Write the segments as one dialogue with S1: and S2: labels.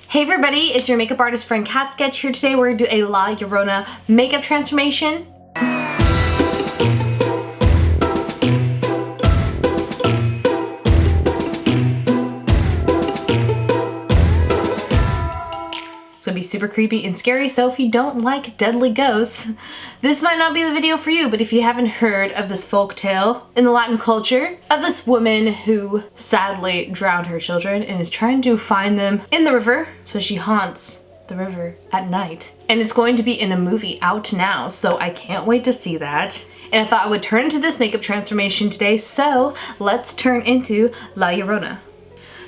S1: Hey everybody, it's your makeup artist friend Cat Sketch here today. We're gonna do a La Llorona makeup transformation. It's gonna be super creepy and scary, so if you don't like deadly ghosts, this might not be the video for you. But if you haven't heard of this folk tale in the Latin culture of this woman who sadly drowned her children and is trying to find them in the river, so she haunts the river at night. And it's going to be in a movie out now, so I can't wait to see that. And I thought I would turn into this makeup transformation today, so let's turn into La Llorona.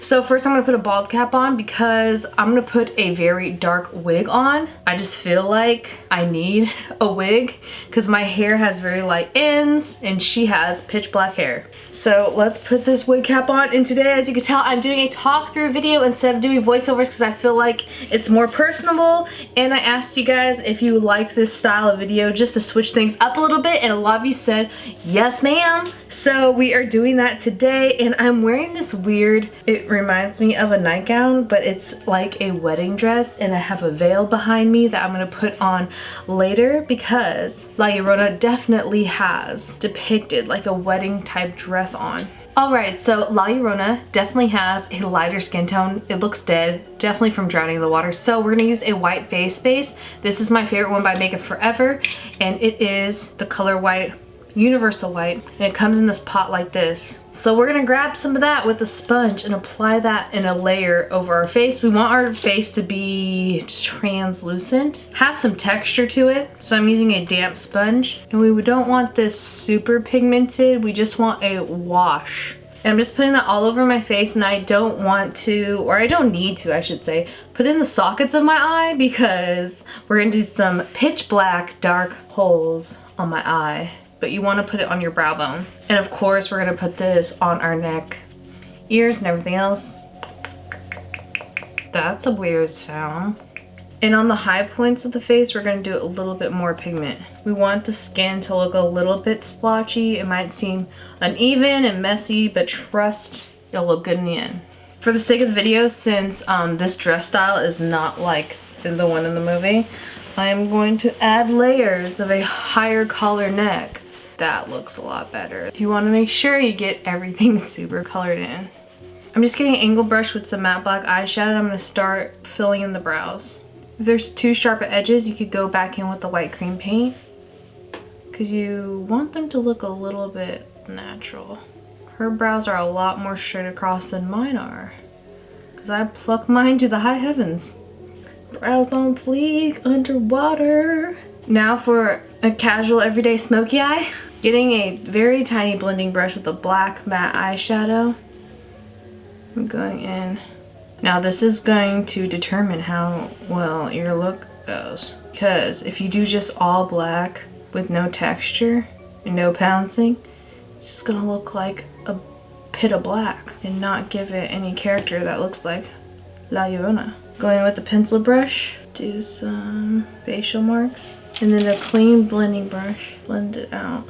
S1: So first I'm gonna put a bald cap on because I'm gonna put a very dark wig on. I just feel like I need a wig because my hair has very light ends and she has pitch black hair. So let's put this wig cap on, and today, as you can tell, I'm doing a talk through video instead of doing voiceovers because I feel like it's more personable, and I asked you guys if you like this style of video just to switch things up a little bit, and a lot of you said yes ma'am. So we are doing that today, and I'm wearing this weird, it reminds me of a nightgown, but it's like a wedding dress, and I have a veil behind me that I'm gonna put on later because La Llorona definitely has depicted like a wedding type dress on. Alright, so La Llorona definitely has a lighter skin tone. It looks dead, definitely from drowning in the water. So we're gonna use a white face base. This is my favorite one by Makeup Forever, and it is the color white, universal white, and it comes in this pot like this. So we're gonna grab some of that with a sponge and apply that in a layer over our face. We want our face to be translucent, have some texture to it. So I'm using a damp sponge, and we don't want this super pigmented. We just want a wash. And I'm just putting that all over my face, and I don't want to, or I don't need to, I should say, put in the sockets of my eye because we're gonna do some pitch black dark holes on my eye. But you want to put it on your brow bone. And of course we're going to put this on our neck, ears, and everything else. That's a weird sound. And on the high points of the face, we're going to do a little bit more pigment. We want the skin to look a little bit splotchy. It might seem uneven and messy, but trust, it'll look good in the end. For the sake of the video, since this dress style is not like the one in the movie, I am going to add layers of a higher collar neck. That looks a lot better. You want to make sure you get everything super colored in. I'm just getting an angle brush with some matte black eyeshadow. I'm going to start filling in the brows. If there's too sharp edges, you could go back in with the white cream paint because you want them to look a little bit natural. Her brows are a lot more straight across than mine are because I pluck mine to the high heavens. Brows on fleek, underwater. Now for a casual everyday smoky eye. Getting a very tiny blending brush with a black matte eyeshadow. I'm going in. Now this is going to determine how well your look goes. Because if you do just all black with no texture and no pouncing, it's just gonna look like a pit of black and not give it any character that looks like La Llorona. Going with the pencil brush, do some facial marks, and then a clean blending brush, blend it out.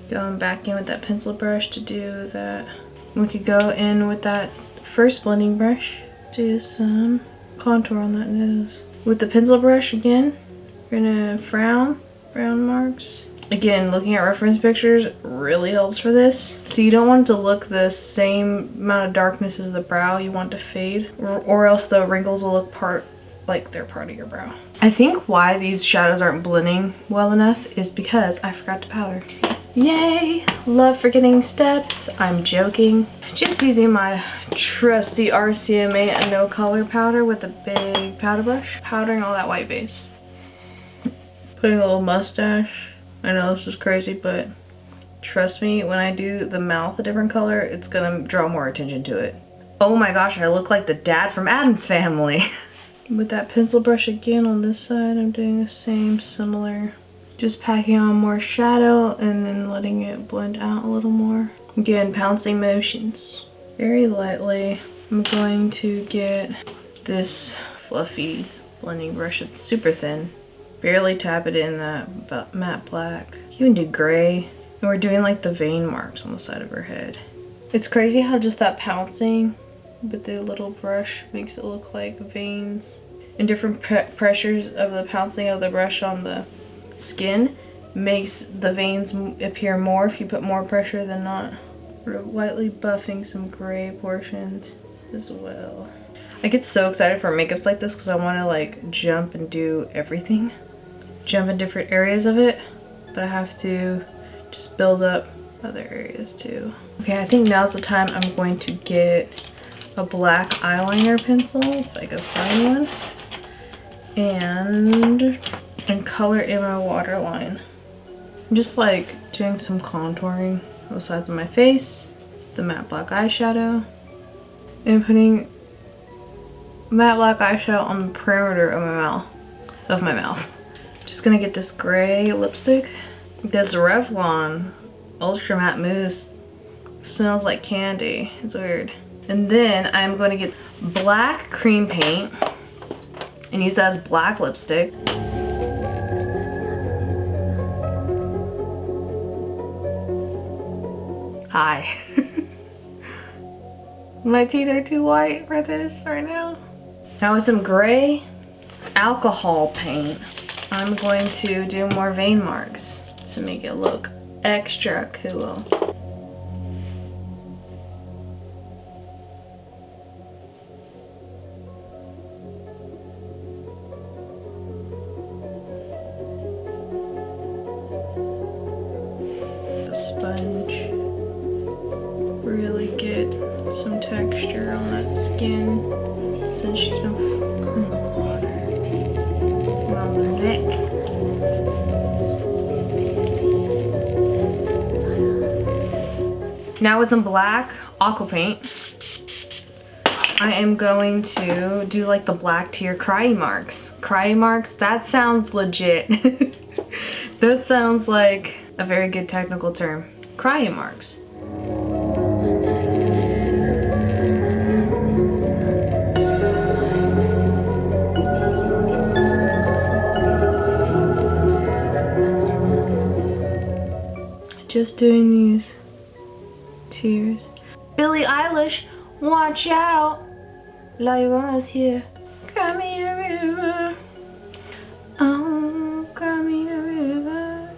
S1: Going back in with that pencil brush to do that. We could go in with that first blending brush, do some contour on that nose. With the pencil brush again, we're gonna brown marks. Again, looking at reference pictures really helps for this. So you don't want it to look the same amount of darkness as the brow. You want to fade, or else the wrinkles will look like they're part of your brow. I think why these shadows aren't blending well enough is because I forgot to powder. Yay! Love forgetting steps. I'm joking. Just using my trusty RCMA No Color Powder with a big powder brush. Powdering all that white base. Putting a little mustache. I know this is crazy, but trust me, when I do the mouth a different color, it's gonna draw more attention to it. Oh my gosh, I look like the dad from Addams Family. With that pencil brush again on this side, I'm doing the same similar. Just packing on more shadow and then letting it blend out a little more. Again, pouncing motions. Very lightly, I'm going to get this fluffy blending brush. It's super thin. Barely tap it in that matte black. You can do gray. And we're doing like the vein marks on the side of her head. It's crazy how just that pouncing but the little brush makes it look like veins. And different pressures of the pouncing of the brush on the skin makes the veins appear more if you put more pressure than not. We're lightly buffing some gray portions as well. I get so excited for makeups like this because I want to like jump and do everything. Jump in different areas of it, but I have to just build up other areas too. Okay, I think now's the time I'm going to get a black eyeliner pencil, if I can find one, and color in my waterline. I'm just like doing some contouring on the sides of my face, the matte black eyeshadow, and putting matte black eyeshadow on the perimeter of my mouth. Just gonna get this gray lipstick. This Revlon Ultra Matte Mousse smells like candy. It's weird. And then I'm going to get black cream paint and use that as black lipstick. Hi. My teeth are too white for this right now. Now with some gray alcohol paint, I'm going to do more vein marks to make it look extra cool. The sponge, really get some texture on that skin since she's been in the water. And on the neck. Now with some black aqua paint, I am going to do like the black tear crying marks. Crying marks, that sounds legit. That sounds like a very good technical term. Crying marks. Just doing these tears. Billie Eilish, watch out! Llorona's here. Cry me a river. Oh, cry me a river.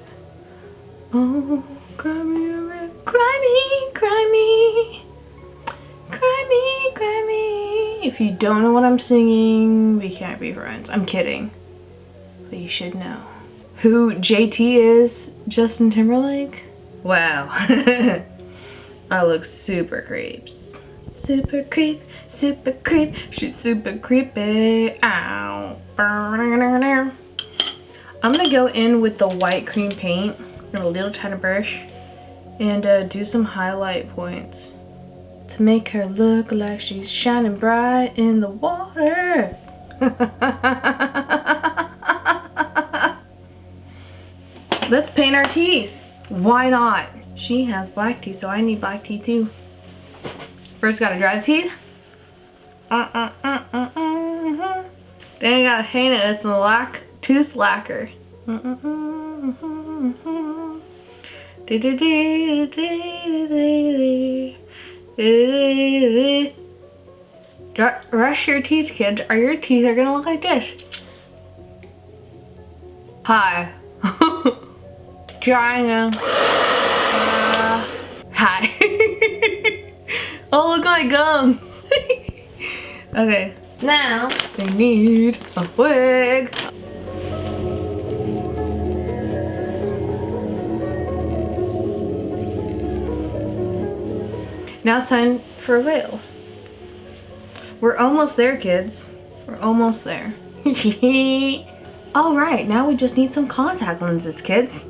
S1: Oh, cry me a river. Cry me, cry me. Cry me, cry me. If you don't know what I'm singing, we can't be friends. I'm kidding. But you should know. Who JT is? Justin Timberlake? Wow. I look super creeps. Super creep, super creep. She's super creepy. Ow. I'm gonna go in with the white cream paint and a little tiny brush and do some highlight points to make her look like she's shining bright in the water. Let's paint our teeth. Why not? She has black teeth, so I need black teeth too. First gotta dry the teeth. Then I gotta paint it with some tooth lacquer. Brush your teeth, kids, or your teeth are gonna look like this. Hi. Trying to. Hi. Oh, look at my gums. Okay, now I need a wig. Now it's time for a veil. We're almost there, kids. We're almost there. All right, now we just need some contact lenses, kids.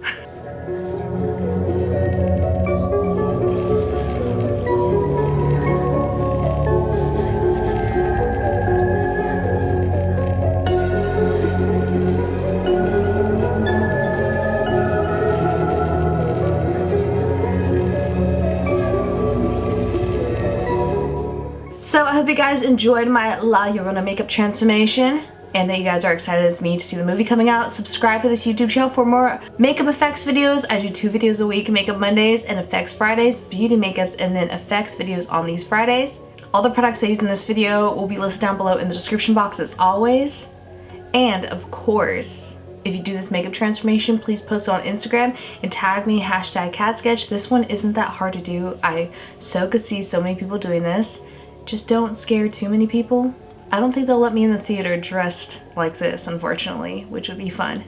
S1: So I hope you guys enjoyed my La Llorona makeup transformation and that you guys are excited as me to see the movie coming out. Subscribe to this YouTube channel for more makeup effects videos. I do 2 videos a week, Makeup Mondays and Effects Fridays, beauty makeups, and then effects videos on these Fridays. All the products I use in this video will be listed down below in the description box as always. And of course, if you do this makeup transformation, please post it on Instagram and tag me #catsketch. This one isn't that hard to do. I could see so many people doing this. Just don't scare too many people. I don't think they'll let me in the theater dressed like this, unfortunately, which would be fun.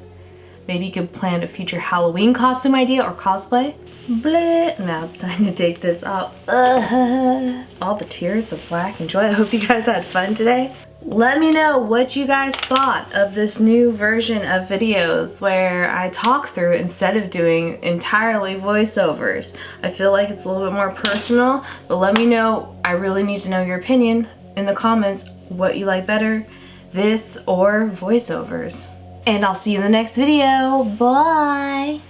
S1: Maybe you could plan a future Halloween costume idea or cosplay. Bleh. Now it's time to take this off. All the tears of black and joy. I hope you guys had fun today. Let me know what you guys thought of this new version of videos where I talk through instead of doing entirely voiceovers. I feel like it's a little bit more personal, but let me know. I really need to know your opinion in the comments, what you like better, this or voiceovers. And I'll see you in the next video. Bye!